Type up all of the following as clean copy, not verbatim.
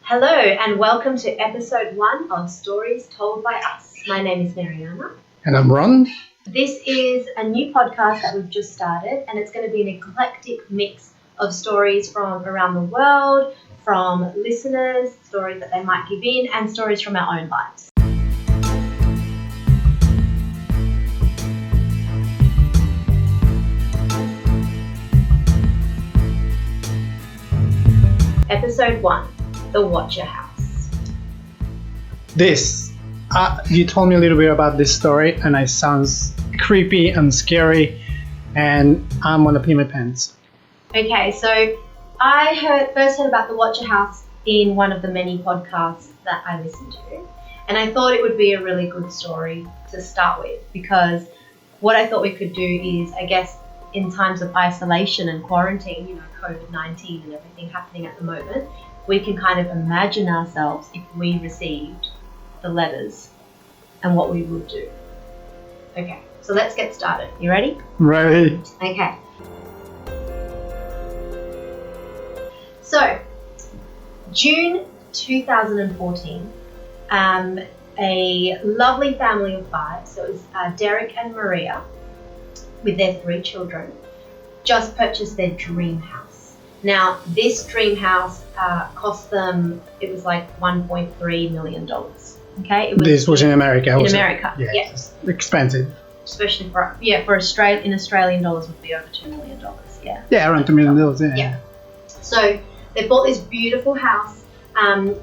Hello and welcome to episode 1 of Stories Told by Us. My name is Mariana. And I'm Ron. This is a new podcast that we've just started, and it's going to be an eclectic mix of stories from around the world, from listeners, stories that they might give in, and stories from our own lives. Episode 1, The Watcher House. You told me a little bit about this story, and it sounds creepy and scary, and I'm gonna pee my pants. Okay, so I first heard about The Watcher House in one of the many podcasts that I listened to, and I thought it would be a really good story to start with, because what I thought we could do is, I guess, in times of isolation and quarantine, COVID-19 and everything happening at the moment, we can kind of imagine ourselves if we received the letters and what we would do. Okay, so let's get started. You ready? Ready. Okay. So, June 2014, a lovely family of 5, so it was Derek and Maria, with their 3 children, just purchased their dream house. Now, this dream house cost them, it was like $1.3 million. Okay, This was in America. In America, yeah. Yes. Expensive. Especially for in Australian dollars would be over $2 million. Yeah. Yeah, around $2 million. Yeah. So they bought this beautiful house,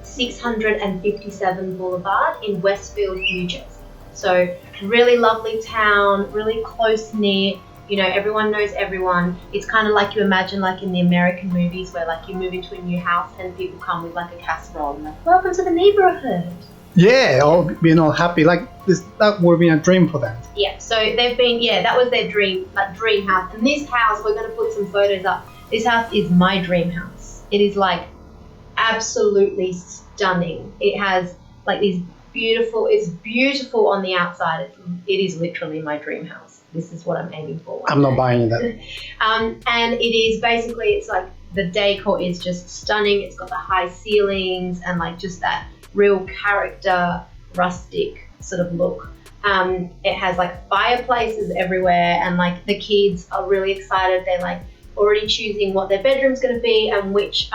657 Boulevard in Westfield, New Jersey. So really lovely town, really close knit. Everyone knows everyone. It's kind of like you imagine, like in the American movies, where like you move into a new house and people come with like a casserole and like, welcome to the neighborhood. Yeah, all being all happy. Like this, that would be a dream for them. Yeah. So they've been, that was their dream, like dream house. And this house, we're going to put some photos up. This house is my dream house. It is like absolutely stunning. It has like these it's beautiful on the outside. It is literally my dream house. This is what I'm aiming for. I'm not buying that. And it is basically, it's like the decor is just stunning. It's got the high ceilings and like just that real character, rustic sort of look. It has like fireplaces everywhere, and like the kids are really excited. They're like already choosing what their bedroom's going to be and which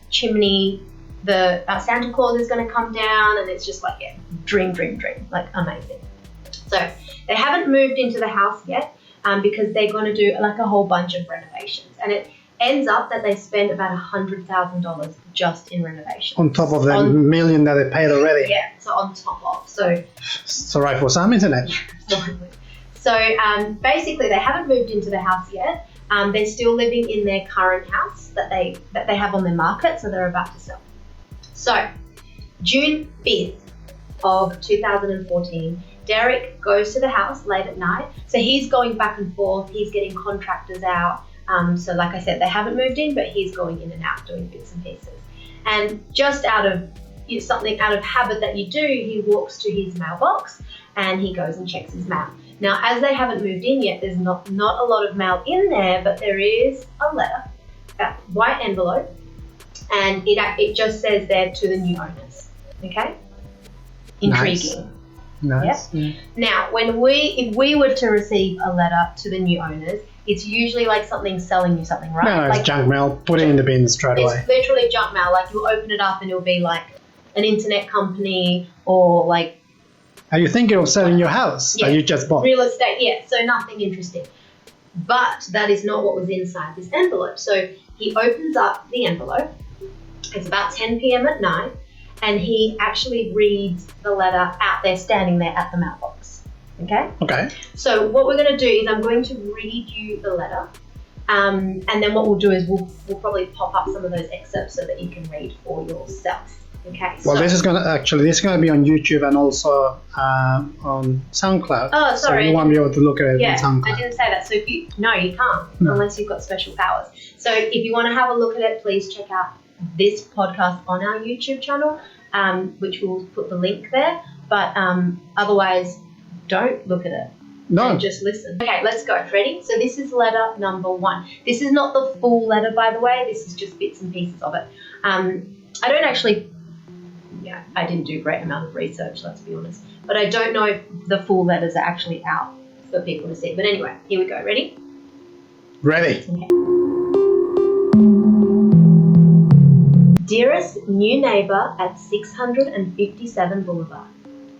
chimney the Santa Claus is going to come down, and it's just like, dream, like amazing. So they haven't moved into the house yet because they're going to do like a whole bunch of renovations, and it ends up that they spend about $100,000 just in renovations. On top of the million that they paid already. Yeah, so on top of. So it's all right for some, isn't it? So basically they haven't moved into the house yet. They're still living in their current house that they have on their market, so they're about to sell. So, June 5th of 2014, Derek goes to the house late at night. So he's going back and forth. He's getting contractors out. So like I said, they haven't moved in, but he's going in and out doing bits and pieces. And just out of something out of habit that you do, he walks to his mailbox and he goes and checks his mail. Now, as they haven't moved in yet, there's not a lot of mail in there, but there is a letter, a white envelope. And it just says there, to the new owners. Okay? Intriguing. Nice. Yeah? Now, if we were to receive a letter to the new owners, it's usually like something selling you something, right? No, it's like junk mail. Put it in the bin straight away. It's literally junk mail. Like you'll open it up and it'll be like an internet company or like. Are you thinking of selling your house that you just bought? Real estate, yeah. So nothing interesting. But that is not what was inside this envelope. So he opens up the envelope. It's about 10 p.m. at night, and he actually reads the letter out there, standing there at the mailbox. Okay? Okay. So what we're going to do is I'm going to read you the letter, and then what we'll do is we'll probably pop up some of those excerpts so that you can read for yourself. Okay. Well, this is going to be on YouTube and also on SoundCloud. Oh, sorry. So you won't be able to look at it yeah, on SoundCloud. I didn't say that. So you can't unless you've got special powers. So if you want to have a look at it, please check out this podcast on our YouTube channel, which we'll put the link there. But otherwise, don't look at it. No. Just listen. Okay, let's go. Ready? So this is letter number 1. This is not the full letter, by the way. This is just bits and pieces of it. I don't actually, yeah, I didn't do a great amount of research, let's be honest. But I don't know if the full letters are actually out for people to see. But anyway, here we go. Ready? Ready. Okay. Dearest new neighbour at 657 Boulevard,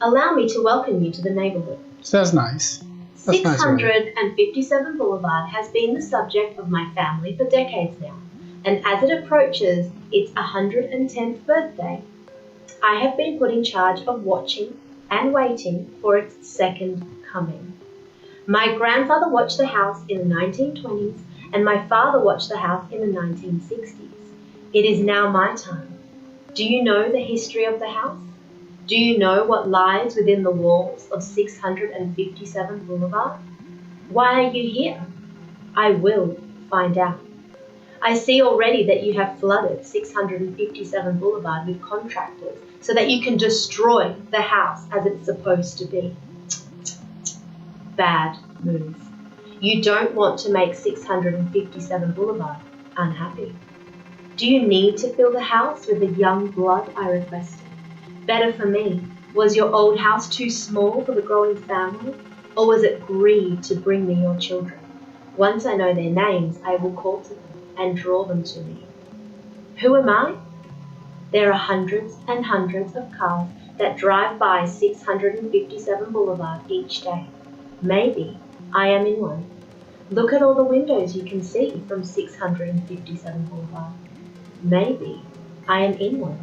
allow me to welcome you to the neighbourhood. So that's nice. That's nice, really. 657 Boulevard has been the subject of my family for decades now, and as it approaches its 110th birthday, I have been put in charge of watching and waiting for its second coming. My grandfather watched the house in the 1920s, and my father watched the house in the 1960s. It is now my time. Do you know the history of the house? Do you know what lies within the walls of 657 Boulevard? Why are you here? I will find out. I see already that you have flooded 657 Boulevard with contractors so that you can destroy the house as it's supposed to be. Bad move. You don't want to make 657 Boulevard unhappy. Do you need to fill the house with the young blood I requested? Better for me, was your old house too small for the growing family? Or was it greed to bring me your children? Once I know their names, I will call to them and draw them to me. Who am I? There are hundreds and hundreds of cars that drive by 657 Boulevard each day. Maybe I am in one. Look at all the windows you can see from 657 Boulevard. Maybe I am in one.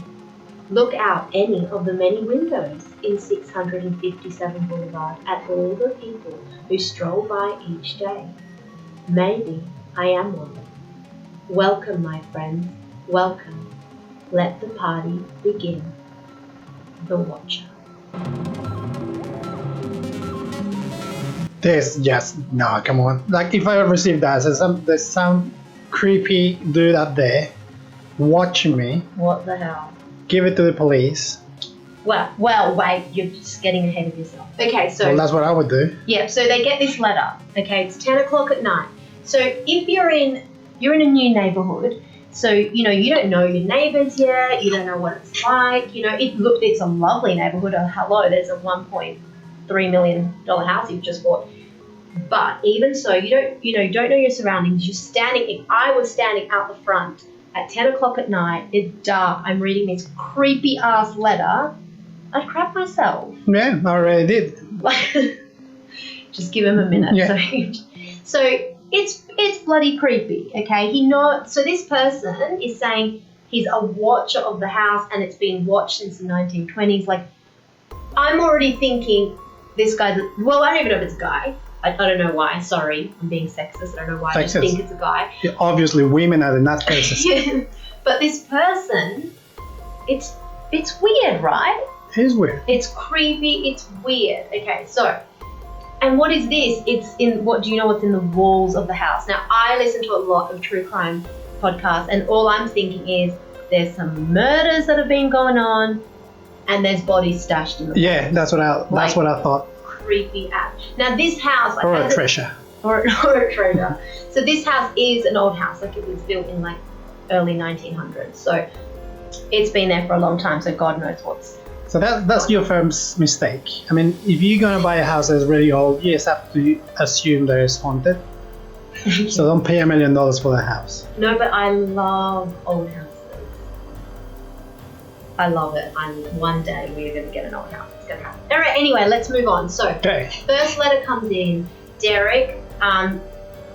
Look out any of the many windows in 657 Boulevard at all the people who stroll by each day. Maybe I am one. Welcome, my friends, welcome. Let the party begin. The Watcher. This just no, come on. Like if I received that, there's some creepy dude up there watching me. What the hell? Give it to the police. Well, wait, you're just getting ahead of yourself. Okay, so Well, that's what I would do. yeah, so they get this letter. Okay, it's 10 o'clock at night. So if you're in a new neighborhood, so you don't know your neighbors yet, you don't know what it's like. It's a lovely neighborhood. Oh, hello, there's a $1.3 million house you've just bought. But even so, you don't know your surroundings. If I was standing out the front at 10 o'clock at night, it's dark, I'm reading this creepy ass letter, I'd crap myself. Yeah, I already did. Just give him a minute. Yeah. So it's bloody creepy, okay? So this person is saying he's a watcher of the house and it's been watched since the 1920s. Like, I'm already thinking this guy's, well, I don't even know if it's a guy. I don't know why. Sorry, I'm being sexist. I don't know why. I just think it's a guy. Yeah, obviously, women are the nutcases. Yeah. But this person, it's weird, right? It is weird. It's creepy. It's weird. Okay, so, and what is this? It's in what? Do you know what's in the walls of the house? Now, I listen to a lot of true crime podcasts, and all I'm thinking is there's some murders that have been going on, and there's bodies stashed in the Yeah, that's what I thought. Creepy ass. Now this house, Or a treasure. Or a treasure. So this house is an old house, like it was built in like early 1900s. So it's been there for a long time. So God knows what's. So that's your firm's mistake. I mean, if you're gonna buy a house that's really old, you just have to assume that it's haunted. So don't pay $1 million for the house. No, but I love old houses. I love it. One day we're going to get an old house. It's going to happen. All right, anyway, let's move on. So, Okay. First letter comes in. Derek,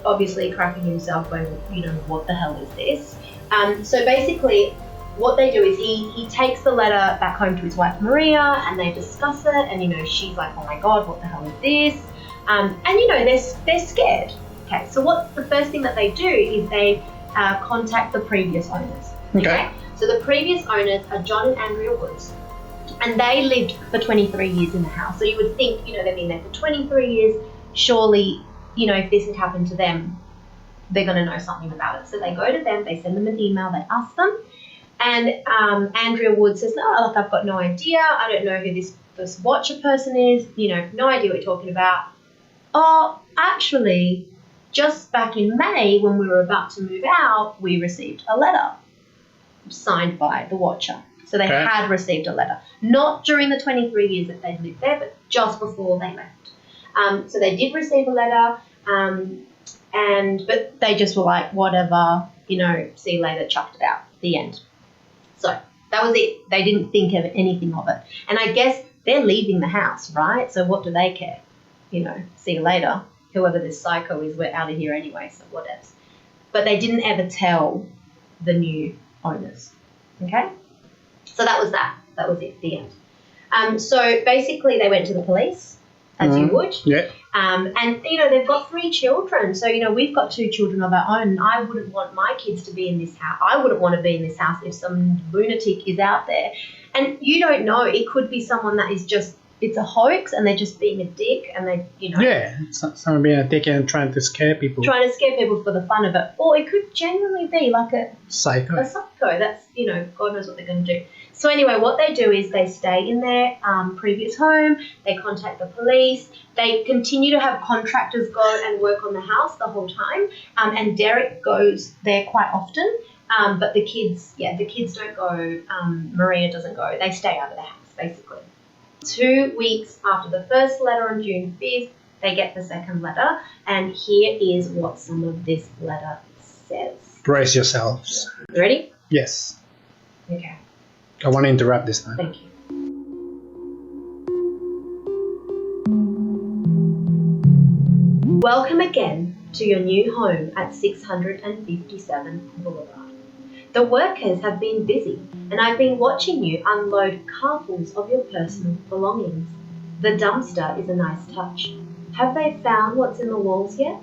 obviously crapping himself going, what the hell is this? So basically, what they do is he takes the letter back home to his wife Maria, and they discuss it. And she's like, oh my God, what the hell is this? And they're scared. Okay, so what the first thing that they do is they contact the previous owners. Okay. So the previous owners are John and Andrea Woods, and they lived for 23 years in the house. So you would think, they've been there for 23 years. Surely, if this had happened to them, they're going to know something about it. So they go to them, they send them an email, they ask them, and Andrea Woods says, no, I've got no idea. I don't know who this watcher person is. No idea what you're talking about. Oh, actually, just back in May when we were about to move out, we received a letter. signed by the watcher. So they Okay. had received a letter, not during the 23 years that they'd lived there, but just before they left. So they did receive a letter, but they just were like, whatever, see you later, chucked it out. The end. So that was it. They didn't think of anything of it. And I guess they're leaving the house, right? So what do they care? See you later. Whoever this psycho is, we're out of here anyway, so whatever. But they didn't ever tell the new owners. Okay? So that was that. That was it, the end. So basically they went to the police, as you would. Yeah. And, they've got 3 children. So, we've got 2 children of our own. And I wouldn't want my kids to be in this house. I wouldn't want to be in this house if some lunatic is out there. And you don't know. It could be someone that is just, it's a hoax and they're just being a dick and they, Yeah, someone being a dick and trying to scare people. trying to scare people for the fun of it. Or it could genuinely be like a Psycho. psycho. That's, God knows what they're going to do. So anyway, what they do is they stay in their previous home, they contact the police, they continue to have contractors go and work on the house the whole time, and Derek goes there quite often, but the kids don't go, Maria doesn't go, they stay out of the house basically. 2 weeks after the first letter on June 5th, they get the second letter, and here is what some of this letter says. Brace yourselves. Ready? Yes. Okay. I want to interrupt this time. Thank you. Welcome again to your new home at 657 Boulevard. The workers have been busy and I've been watching you unload carfuls of your personal belongings. The dumpster is a nice touch. Have they found what's in the walls yet?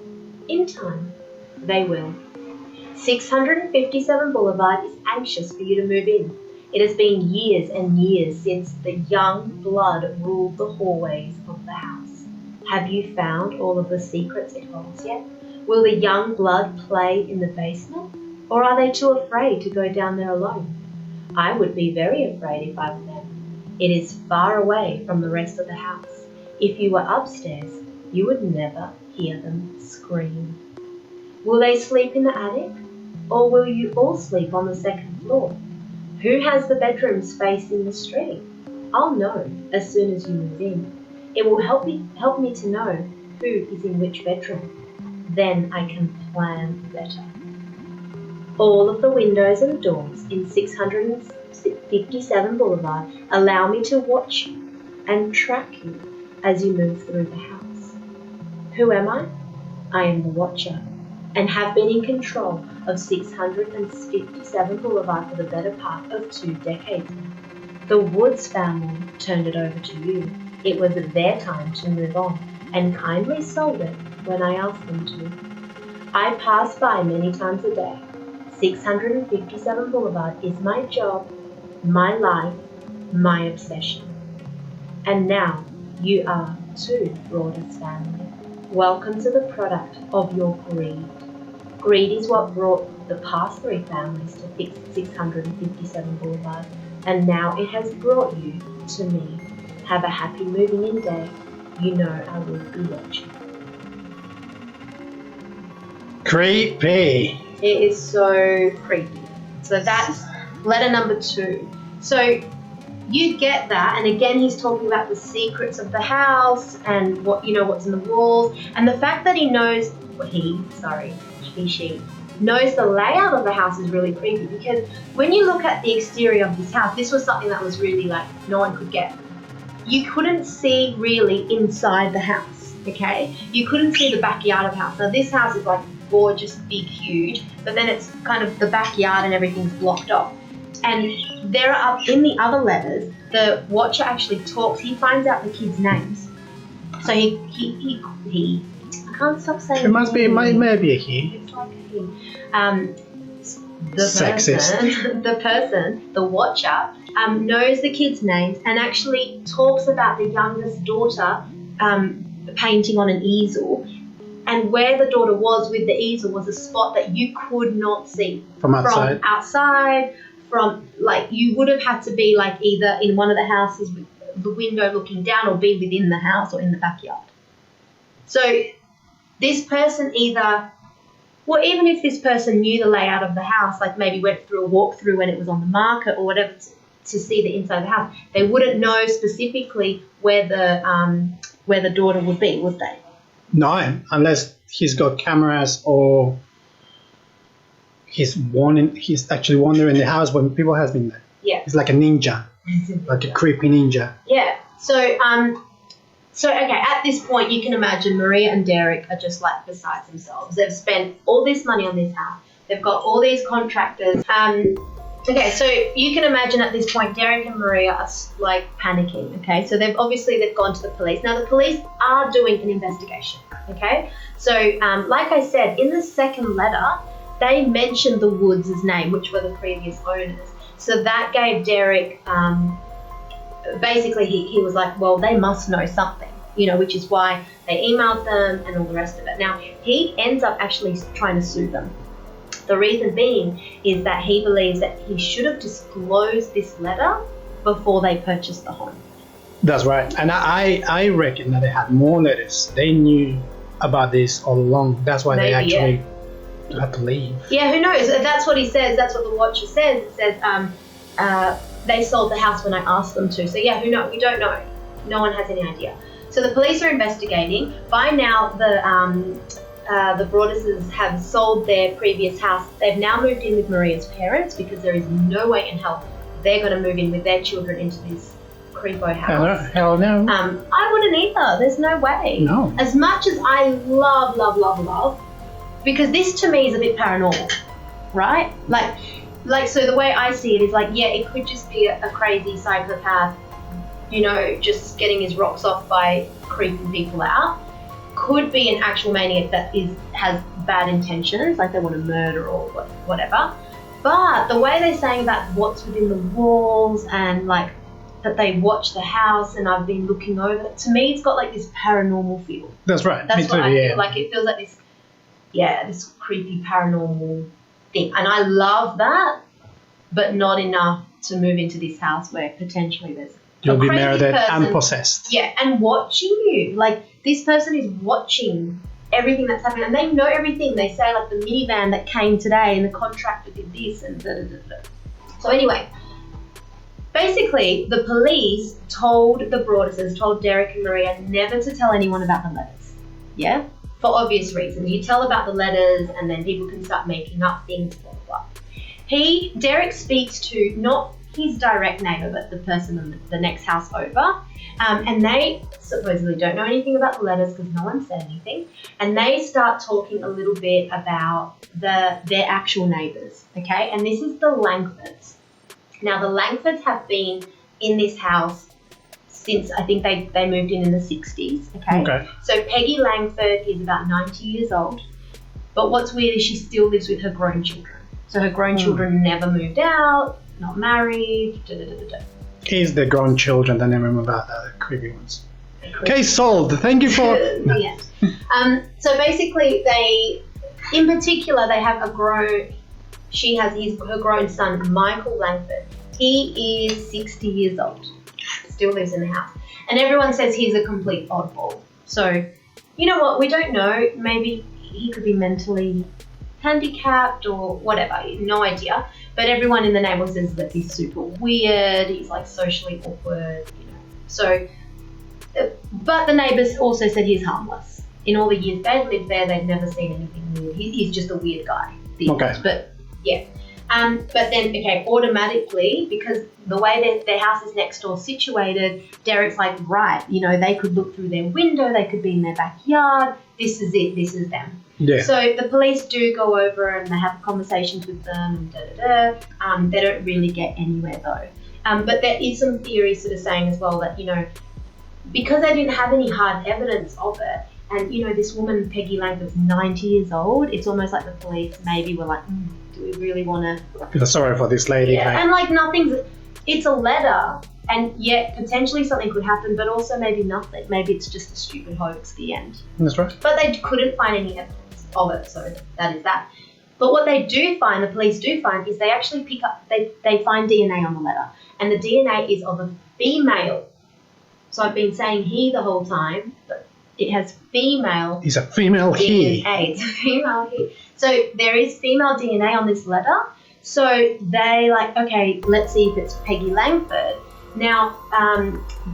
In time, they will. 657 Boulevard is anxious for you to move in. It has been years and years since the young blood ruled the hallways of the house. Have you found all of the secrets it holds yet? Will the young blood play in the basement? Or are they too afraid to go down there alone? I would be very afraid if I were them. It is far away from the rest of the house. If you were upstairs, you would never hear them scream. Will they sleep in the attic? Or will you all sleep on the second floor? Who has the bedrooms facing the street? I'll know as soon as you move in. It will help me to know who is in which bedroom. Then I can plan better. All of the windows and doors in 657 Boulevard allow me to watch you and track you as you move through the house. Who am I? I am the watcher and have been in control of 657 Boulevard for the better part of 2 decades now. The Woods family turned it over to you. It was their time to move on and kindly sold it when I asked them to. I pass by many times a day. 657 Boulevard is my job, my life, my obsession. And now you are too, Broadus family. Welcome to the product of your greed. Greed is what brought the past 3 families to 657 Boulevard, and now it has brought you to me. Have a happy moving in day. You know I will be watching. Creepy. It is so creepy. So that's letter number 2. So you get that, and again he's talking about the secrets of the house and what's in the walls, and the fact that he knows she knows the layout of the house is really creepy, because when you look at the exterior of this house, this was something that was really like no one could get. You couldn't see really inside the house, okay? You couldn't see the backyard of the house. Now this house is like gorgeous, big, huge, but then it's kind of the backyard and everything's blocked off. And there are, in the other letters, the watcher actually talks, he finds out the kids' names. So he I can't stop saying It must be, maybe a he. It's like a he. Sexist. The watcher, knows the kids' names and actually talks about the youngest daughter painting on an easel, and where the daughter was with the easel was a spot that you could not see From outside. From you would have had to be like either in one of the houses with the window looking down, or be within the house or in the backyard. So this person either Well, even if this person knew the layout of the house, like maybe went through a walkthrough when it was on the market or whatever to see the inside of the house, they wouldn't know specifically where the daughter would be, would they? No, unless he's got cameras or he's actually wandering the house when people has been there. Yeah. He's like a ninja, like a creepy ninja. Yeah. So okay, at this point you can imagine Maria and Derek are just like beside themselves. They've spent all this money on this house. They've got all these contractors. Okay, so you can imagine at this point Derek and Maria are like panicking. Okay, so they've gone to the police. Now the police are doing an investigation. Okay, so like I said, in the second letter, they mentioned the Woods' name, which were the previous owners. So that gave Derek, basically he was like, well, they must know something, which is why they emailed them and all the rest of it. Now, he ends up actually trying to sue them. The reason being is that he believes that he should have disclosed this letter before they purchased the home. That's right. And I reckon that they had more letters. They knew about this all along. That's why they actually had to leave. Yeah, who knows? That's what he says. That's what the watcher says. It says they sold the house when I asked them to. So yeah, who knows? We don't know. No one has any idea. So the police are investigating. By now, the Broaduses have sold their previous house. They've now moved in with Maria's parents because there is no way in hell they're going to move in with their children into this creepo house. Hell no. I wouldn't either. There's no way. No. As much as I love, because this to me is a bit paranormal, right? Like so the way I see it is like, yeah, it could just be a crazy psychopath, just getting his rocks off by creeping people out. Could be an actual maniac that has bad intentions, like they want to murder or whatever. But the way they're saying about what's within the walls and like that they watch the house and I've been looking over it, to me it's got like this paranormal feel. That's right. That's what I feel. Like it feels like this creepy paranormal thing. And I love that, but not enough to move into this house where potentially there's you'll be murdered and possessed. Yeah, and watching you. Like this person is watching everything that's happening and they know everything. They say like the minivan that came today and the contractor did this and da. So anyway, basically the police told the Broaduses, told Derek and Maria never to tell anyone about the letters. Yeah? For obvious reasons. You tell about the letters and then people can start making up things, blah, blah, blah. Derek speaks to not his direct neighbour, but the person in the next house over. And they supposedly don't know anything about the letters because no one said anything. And they start talking a little bit about their actual neighbours, okay? And this is the Langfords. Now, the Langfords have been in this house since I think they moved in the 60s, okay? So Peggy Langford is about 90 years old. But what's weird is she still lives with her grown children. So her grown children never moved out, not married, Is the grown children that never move out, the creepy ones. Case solved. Thank you for... Yeah. So basically in particular, they have she has her grown son, Michael Langford. He is 60 years old, still lives in the house. And everyone says he's a complete oddball. So, you know what, we don't know. Maybe he could be mentally handicapped or whatever, no idea. But everyone in the neighborhood says that he's super weird, he's like socially awkward, So, but the neighbors also said he's harmless. In all the years they've lived there, they've never seen anything weird. He's just a weird guy. Okay. But yeah. But then, okay, automatically, because the way their house is next door situated, Derek's like, right, they could look through their window, they could be in their backyard, this is it, this is them. Yeah. So the police do go over and they have conversations with them and they don't really get anywhere though. But there is some theory sort of saying as well that, because they didn't have any hard evidence of it, and, this woman, Peggy Langford's 90 years old, it's almost like the police maybe were like, do we really want to... Feel sorry for this lady. Yeah, and like it's a letter, and yet potentially something could happen, but also maybe nothing. Maybe it's just a stupid hoax, the end. That's right. But they couldn't find any evidence of it, so that is that. But what they do find, the police do find, is they actually pick up, they find DNA on the letter, and the DNA is of a female. So I've been saying he the whole time, but it has female. He's a female he. DNA. It's a female he. So there is female DNA on this letter. So they like, okay, let's see if it's Peggy Langford. Now,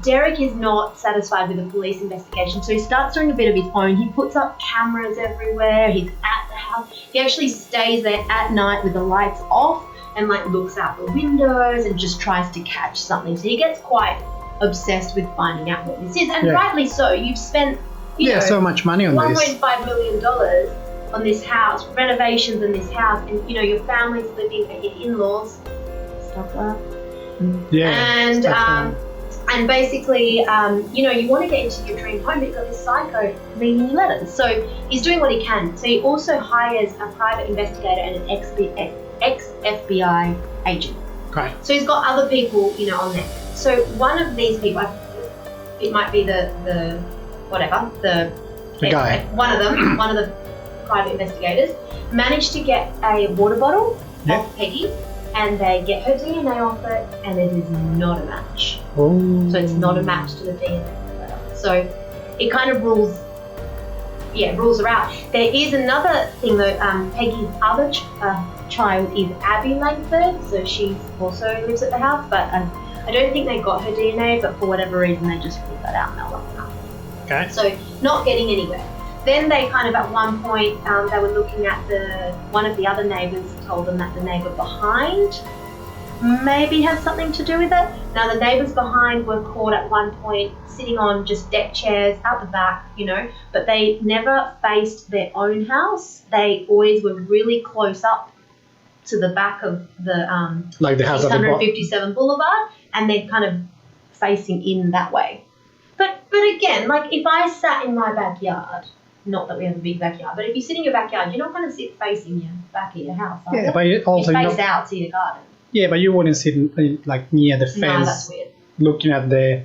Derek is not satisfied with the police investigation, so he starts doing a bit of his own. He puts up cameras everywhere. He's at the house. He actually stays there at night with the lights off and like looks out the windows and just tries to catch something. So he gets quite obsessed with finding out what this is, and rightly so. You've spent so much money on this. $1.5 million on this house, renovations in this house, and your family's living at your in-laws. Stop that. And basically, you want to get into your dream home, but you've got this psycho leaving you letters. So he's doing what he can. So he also hires a private investigator and an ex-FBI agent. Right. So he's got other people, on there. So one of these people, it might be the guy. One of them, one of the private investigators, managed to get a water bottle of Peggy, and they get her DNA off it, and it is not a match. Oh. So it's not a match to the DNA letter. So it kind of rules her out. There is another thing though. Peggy's other child is Abby Langford, so she also lives at the house, but I don't think they got her DNA, but for whatever reason they just ruled that out and they're like, no. Okay. So not getting anywhere. Then they kind of at one point, they were looking at one of the other neighbours told them that the neighbour behind maybe has something to do with it. Now the neighbours behind were caught at one point sitting on just deck chairs out the back, but they never faced their own house. They always were really close up to the back of the like the house 657 Boulevard, and they're kind of facing in that way. But again, like if I sat in my backyard, not that we have a big backyard, but if you sit in your backyard, you're not going to sit facing your back of your house. Yeah, but you also you face out to your garden. Yeah, but you wouldn't sit like near the fence. No, that's weird. Looking at the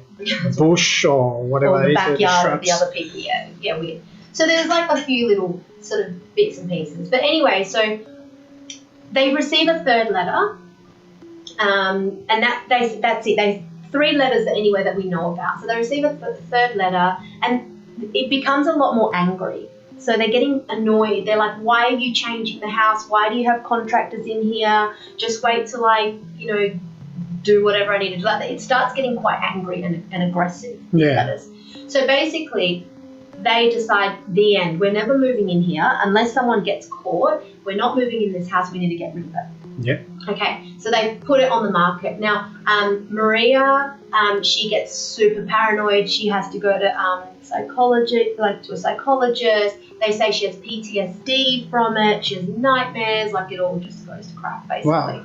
bush or whatever. Or the backyard of the other people. Yeah, weird. So there's like a few little sort of bits and pieces. But anyway, so they receive a third letter, and that's it. There's 3 letters anyway that we know about. So they receive a third letter, and it becomes a lot more angry. So they're getting annoyed. They're like, why are you changing the house? Why do you have contractors in here? Just wait till do whatever I need to do. Like, it starts getting quite angry and aggressive. Letters. So basically, they decide the end. We're never moving in here unless someone gets caught. We're not moving in this house. We need to get rid of it. Yep. Okay, so they put it on the market. Now, Maria, she gets super paranoid. She has to go to to a psychologist. They say she has PTSD from it. She has nightmares. Like, it all just goes to crap, basically. Wow.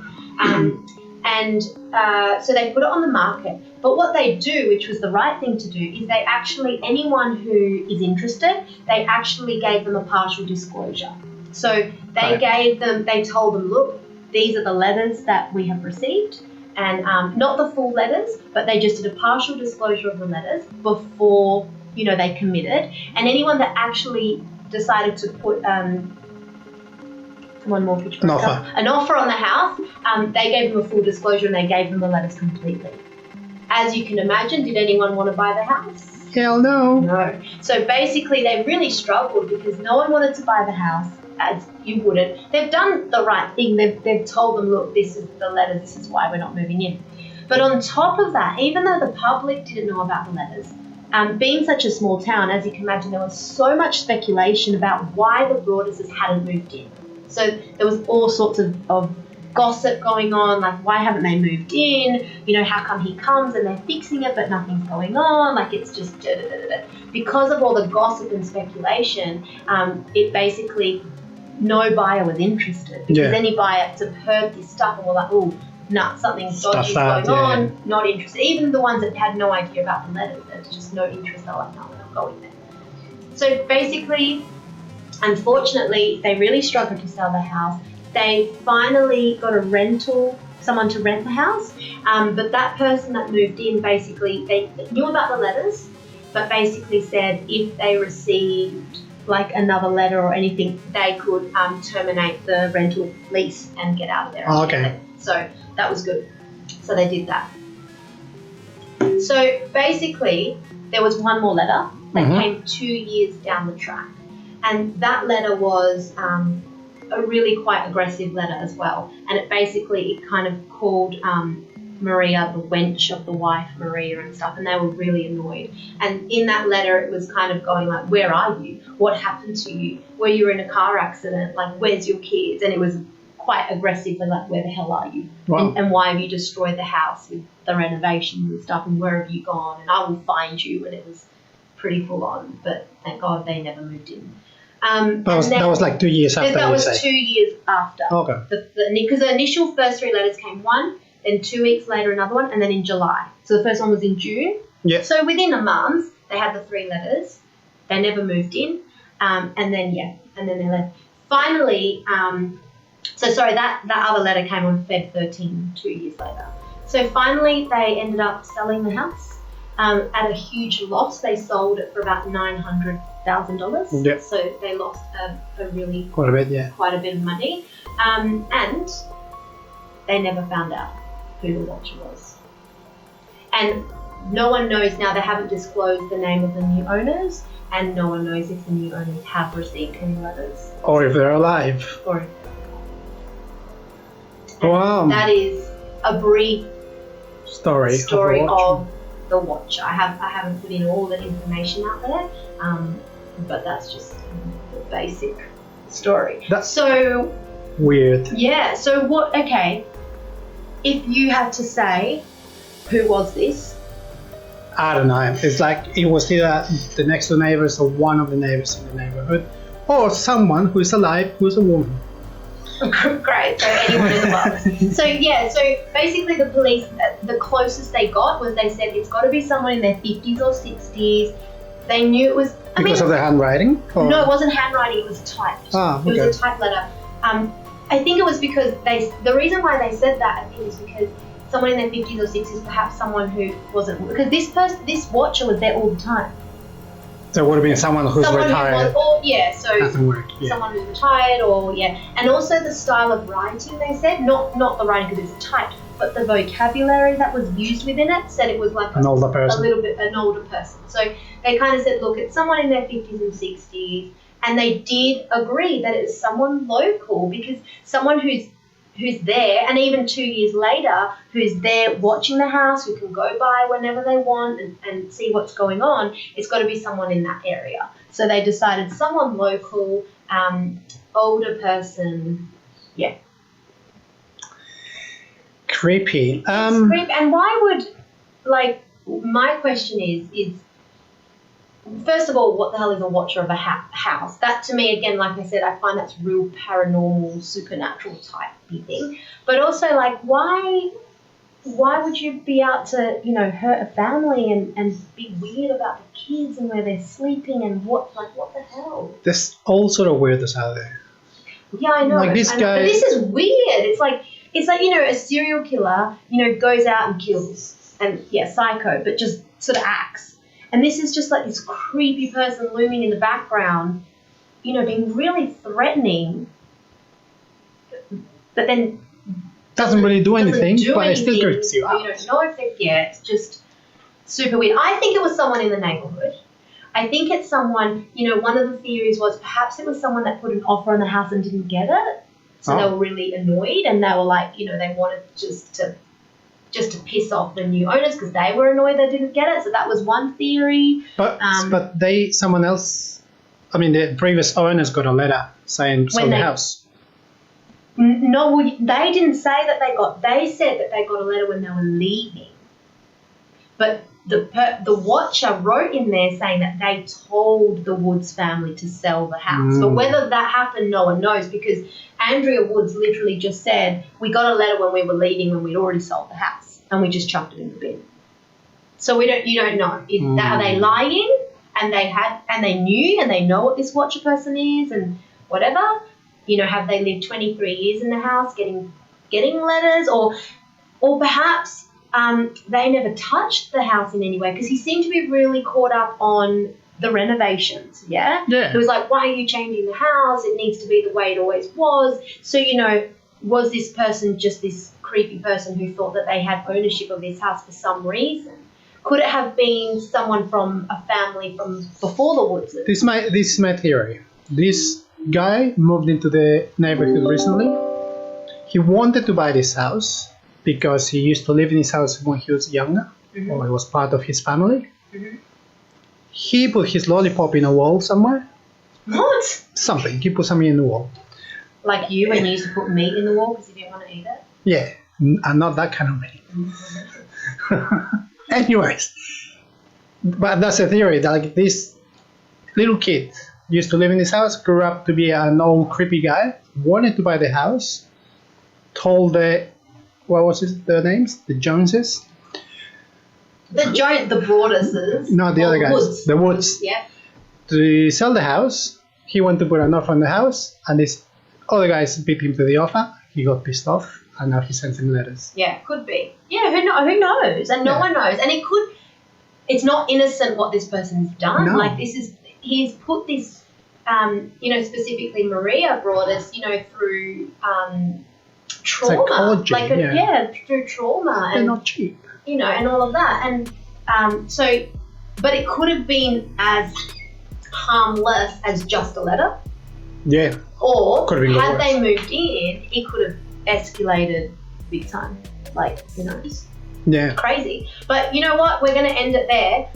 So they put it on the market. But what they do, which was the right thing to do, is they actually, anyone who is interested, they actually gave them a partial disclosure. So they told them, look, these are the letters that we have received, and not the full letters, but they just did a partial disclosure of the letters before, they committed. And anyone that actually decided to put one mortgage an offer on the house, they gave them a full disclosure and they gave them the letters completely. As you can imagine, did anyone want to buy the house? Hell no. No. So basically they really struggled because no one wanted to buy the house, as you wouldn't. They've done the right thing. They've told them, look, this is the letters, this is why we're not moving in. But on top of that, even though the public didn't know about the letters, being such a small town, as you can imagine, there was so much speculation about why the Broaduses hadn't moved in. So there was all sorts of gossip going on, like, why haven't they moved in? How come he comes and they're fixing it but nothing's going on? Like, it's just because of all the gossip and speculation, it basically, no buyer was interested because any buyer to heard this stuff and were like, oh, nah, something dodgy is going on, not interested. Even the ones that had no idea about the letters, there's just no interest. They're like, no, we're not going there. So basically, unfortunately, they really struggled to sell the house. They finally got someone to rent the house, but that person that moved in, basically, they knew about the letters, but basically said if they received like another letter or anything, they could terminate the rental lease and get out of there. Oh, okay. So that was good. So they did that. So basically, there was one more letter that came 2 years down the track. And that letter was a really quite aggressive letter as well, and it kind of called Maria the wench of the wife Maria and stuff, and they were really annoyed. And in that letter, it was kind of going like, "Where are you? What happened to you? Were you in a car accident? Like, where's your kids?" And it was quite aggressively like, "Where the hell are you? Wow. And why have you destroyed the house with the renovations and stuff? And where have you gone? And I will find you." And it was pretty full on, but thank God they never moved in. That was like 2 years after. That you was say. 2 years after. Okay. Because the initial first 3 letters came one, then 2 weeks later another one, and then in July. So the first one was in June. Yeah. So within a month, they had the 3 letters. They never moved in, and then they left. Finally, that other letter came on Feb 13, 2 years later. So finally, they ended up selling the house at a huge loss. They sold it for about $900,000. Yeah. So they lost a really Quite a bit, yeah. quite a bit of money, and they never found out who the watcher was. And no one knows now. They haven't disclosed the name of the new owners, and no one knows if the new owners have received any letters Or if they're alive. or. Wow. That is a brief Story of the watcher. I haven't put in all the information out there, but that's just the basic story. That's So weird. yeah. So what? Okay. If you had to say, who was this? I don't know. It's like it was either the next door neighbors or one of the neighbors in the neighborhood, or someone who's alive who's a woman. Great. So anyone in the world. So yeah. So basically, the police, the closest they got was they said it's got to be someone in their 50s or 60s. They knew it was. Because of the handwriting? Or? No, it wasn't handwriting. It was typed. Ah, okay. It was a typed letter. I think it was because the reason why they said that, I think, is because someone in their 50s or 60s, perhaps someone who wasn't, because this watcher was there all the time. So it would have been someone who's retired. So Doesn't work. Yeah. someone who's retired, and also the style of writing. They said not the writing because it's typed, but the vocabulary that was used within it said it was like An older person. a little bit an older person. So they kind of said, look, it's someone in their 50s and 60s. And they did agree that it was someone local, because someone who's there, and even 2 years later, who's there watching the house, who can go by whenever they want and see what's going on, it's got to be someone in that area. So they decided someone local, older person, yeah. Creepy. It's creepy. And why would, like, my question is, first of all, what the hell is a watcher of a house? That, to me, again, like I said, I find that's real paranormal, supernatural type thing. But also, like, why would you be out to, hurt a family and be weird about the kids and where they're sleeping and what the hell? There's all sort of weirdos out there. Yeah, I know. Like this guy. But this is weird. It's like a serial killer, goes out and kills, and psycho, but just sort of acts. And this is just like this creepy person looming in the background, being really threatening, but then doesn't really do anything, but it still creeps you out. You don't know if it's just super weird. I think it was someone in the neighborhood. I think it's someone, one of the theories was perhaps it was someone that put an offer on the house and didn't get it. So they were really annoyed, and they were like, they wanted just to piss off the new owners because they were annoyed they didn't get it. So that was one theory. But the previous owners got a letter saying sell the house. No, they didn't say that they got. They said that they got a letter when they were leaving. But the watcher wrote in there saying that they told the Woods family to sell the house. But whether that happened, no one knows, because Andrea Woods literally just said, we got a letter when we were leaving when we'd already sold the house, and we just chucked it in the bin. So you don't know. Are they lying? And they knew and they know what this watcher person is and whatever? Have they lived 23 years in the house getting letters, or perhaps they never touched the house in any way, because he seemed to be really caught up on the renovations, yeah? Yeah. He was like, why are you changing the house? It needs to be the way it always was. So, was this person just this creepy person who thought that they had ownership of this house for some reason? Could it have been someone from a family from before the Woodses? This is my theory. This guy moved into the neighborhood recently. He wanted to buy this house because he used to live in his house when he was younger, or it was part of his family. He put his lollipop in a wall somewhere. What? Something. He put something in the wall. Like you when you used to put meat in the wall because you didn't want to eat it? Yeah, and not that kind of meat. Anyways, but that's a theory that like this little kid used to live in this house, grew up to be an old creepy guy, wanted to buy the house, told the what was their names? The Joneses? The Broaduses. No, the other guys. Woods. The Woods. Yeah. To sell the house. He wanted to put an offer on the house, and this other guys beat him to the offer. He got pissed off, and now he sends him letters. Yeah, could be. Yeah, who knows? And no one knows. And it's not innocent what this person's done. No. Like he's put this, specifically Maria Broadus, through trauma. Psychology, through trauma. They're and not cheap. and all of that. And but it could have been as harmless as just a letter. Yeah. Or Could have been had worse. they moved in, it could have escalated big time. Like, it's Yeah. crazy. But you know what? We're going to end it there.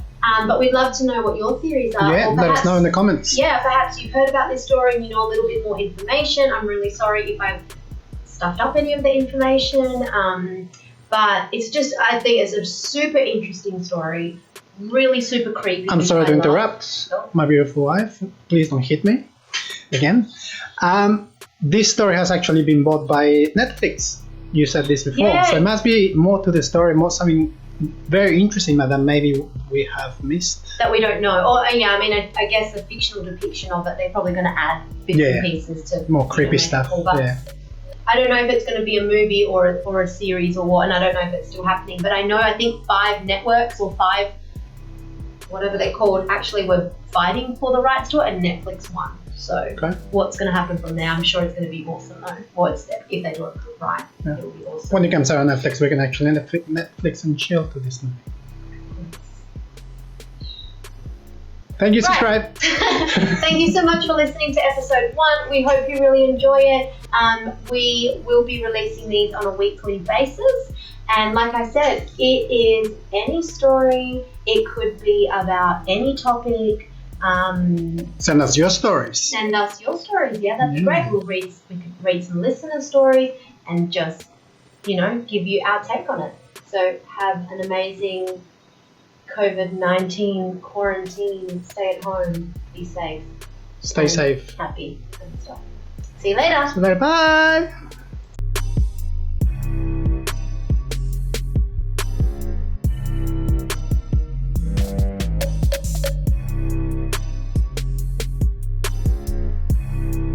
But we'd love to know what your theories are. Yeah, Or let us know in the comments. Yeah, perhaps you've heard about this story and you know a little bit more information. I'm really sorry if I've stuffed up any of the information. But it's just, I think it's a super interesting story. Really super creepy. I'm sorry to I love. interrupt, my beautiful wife. Please don't hit me again. This story has actually been bought by Netflix. You said this before, Yeah. so it must be more to the story, more something very interesting that maybe we have missed. That we don't know. Or, I guess a fictional depiction of it, they're probably going to add bits and pieces to More creepy make it stuff. cool. But Yeah. I don't know if it's going to be a movie or a series or what, and I don't know if it's still happening. But I think 5 networks or 5, whatever they're called, actually were fighting for the rights to it, and Netflix won. So Okay. what's going to happen from there? I'm sure it's going to be awesome though. Or if they do it right, Yeah. it'll be awesome. When it comes out on Netflix, we can actually Netflix and chill to this movie. Thank you, subscribe. Thank you so much for listening to episode 1. We hope you really enjoy it. We will be releasing these on a weekly basis. And like I said, it is any story. It could be about any topic. Send us your stories. Send us your stories. Yeah, that'd be great. We could read some listener stories and just, give you our take on it. So have an amazing COVID-19 quarantine. Stay at home. Be safe. Stay safe. Happy and stuff. See you later. So, bye.